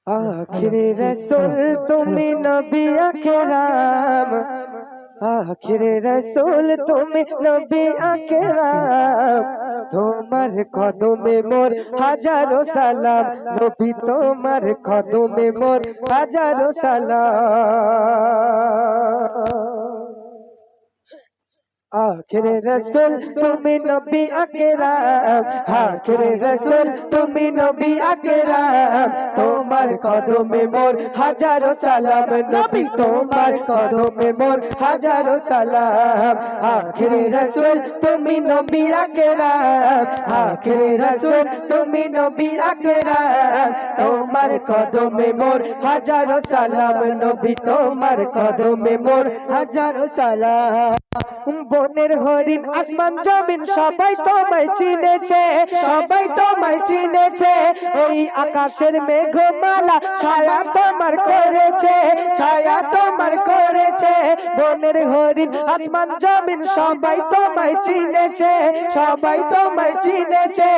आखिरी रसूल তুমি নবী আকরাম आखिरी रसूल তুমি নবী আকরাম তোমার কদমে মোর হাজারো সালাম নবী তোমার কদমে মোর হাজারো সালাম आखिर रसूल तुमी नबी अकराम आखिर रसूल तुमी नबी अकराम तोमार कदमे मोर हजारो सलाम नबी तोमार कदमे मोर हजारो सलाम आखिर रसूल तुमी नबी अकराम आखिर रसूल तुमी नबी अकराम तोमार कदमे मोर हजारो सलाम नबी तोमार कदमे मोर हजारो सलाम বনের হরিণ আসমান জমিন সবাই তোমায় চিনেছে সবাই তোমায় চিনেছে ওই আকাশের মেঘমালা ছায়া তোমার করেছে ছায়া তোমার করেছে বনের হরিণ আসমান জমিন সবাই তোমায় চিনেছে সবাই তোমায় চিনেছে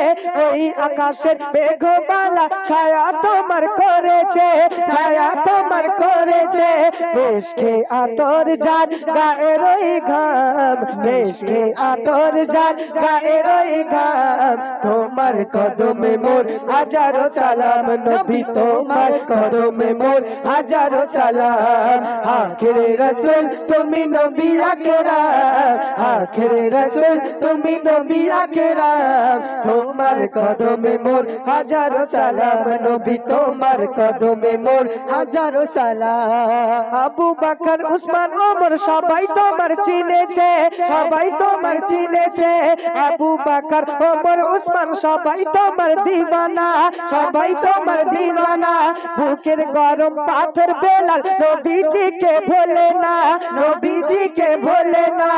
ওই আকাশের মেঘমালা ছায়া তোমার করেছে ছায়া তোমার করেছে বেশকে আতর জান গায়ের ওই ঘাম বেশকে আতর জান গায়ের ওই ঘাম তোমার কদমে মোর হাজারো সালাম নবী তোমার কদমে মোর হাজারো সালাম আখিরে রাসূল তুমি নবী আকরাম আখিরে রাসূল তুমি নবী আকরাম তোমার কদমে মোর হাজারো সালাম নবী তোমার কদমে মোর হাজারো সালাম আবু বকর উসমান ওমর সবাই তোমার চিনেছে সবাই তোমার চিনেছে আবু বকর ওমর উসমান সবাই তোমার দিওয়ানা সবাই তোমার দিওয়ানা বুকের গরম পাথর বেলাল নবীজিকে ভোলে না নবীজিকে ভোলে না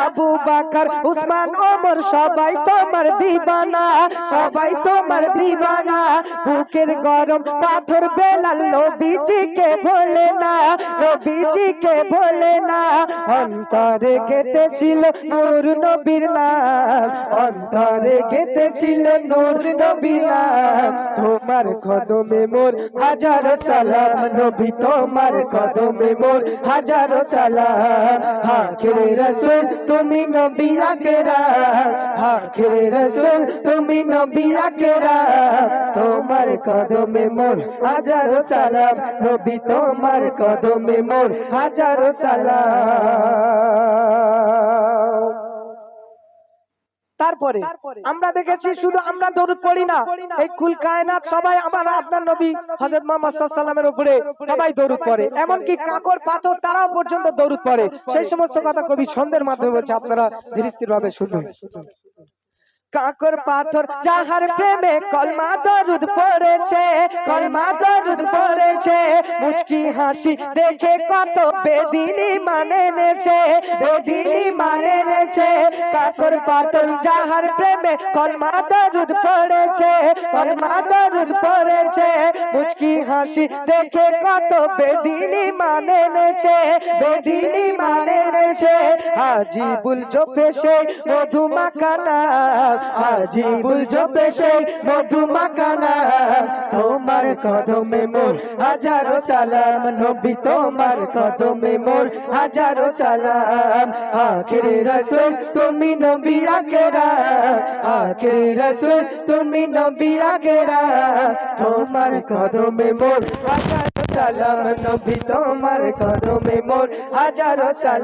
আবু বকর উসমান ওমর সবাই তোমার দিওয়ানা সবাই তোমার দিওয়ানা বুকের গরম পাথর বেলাল নবীজিকে ভোলে না নবীজিকে ভোলে না অন্তরে গেঁথেছিল নূর নবীর নাম অন্তরে গেঁথেছিল নূর নবীর নাম তোমার কদমে মোর হাজারো সালাম নবী তোমার কদমে মোর হাজারো সালাম আখিরে রাসূল তুমি নবী আকরাম আখিরে রাসূল তুমি নবী আকরাম তোমার কদমে মোর হাজারো সালাম নবী তোমার কদমে মোর হাজারো সালাম তারপরে আমরা দেখেছি শুধু আমরা দরুদ পড়ি না এই কুল কায়নাত সবাই আমার আপনার নবী হযরত মুহাম্মদ সাল্লাল্লাহু আলাইহি ওয়াসাল্লামের উপরে সবাই দরুদ পড়ে এমনকি কাকর পাথর তারাও পর্যন্ত দরুদ পড়ে সেই সমস্ত কথা কবি ছন্দের মাধ্যমে বলছে আপনারা ধীর স্থির ভাবে শুনুন কাকর পাথর যাহার প্রেমে কলমা দরুদ পড়েছে কলমা দরুদ পড়েছে মুচকি হাসি দেখে কত বেদিনী মানে নেছে বেদিনী মানে নেছে কাকর পাথর যাহার প্রেমে কলমা দরুদ পড়েছে কলমা দরুদ পড়েছে মুচকি হাসি দেখে কত বেদিনী মানে নেছে বেদিনী মানে নেছে আজিবুল জপে সে মধুমাখানা আজিবুল জপে সে মধুমাখানা তোমার কদমে মোর হাজারো সালাম নবী তোমার কদমে মোর হাজারো সালাম আখিরে রাসূল তুমি নবী আকরাম আখিরে রাসূল তুমি নবী আকরাম তোমার কদমে মোর হাজারো সালাম নবী তোমার কদমে মোর হাজারো সালাম।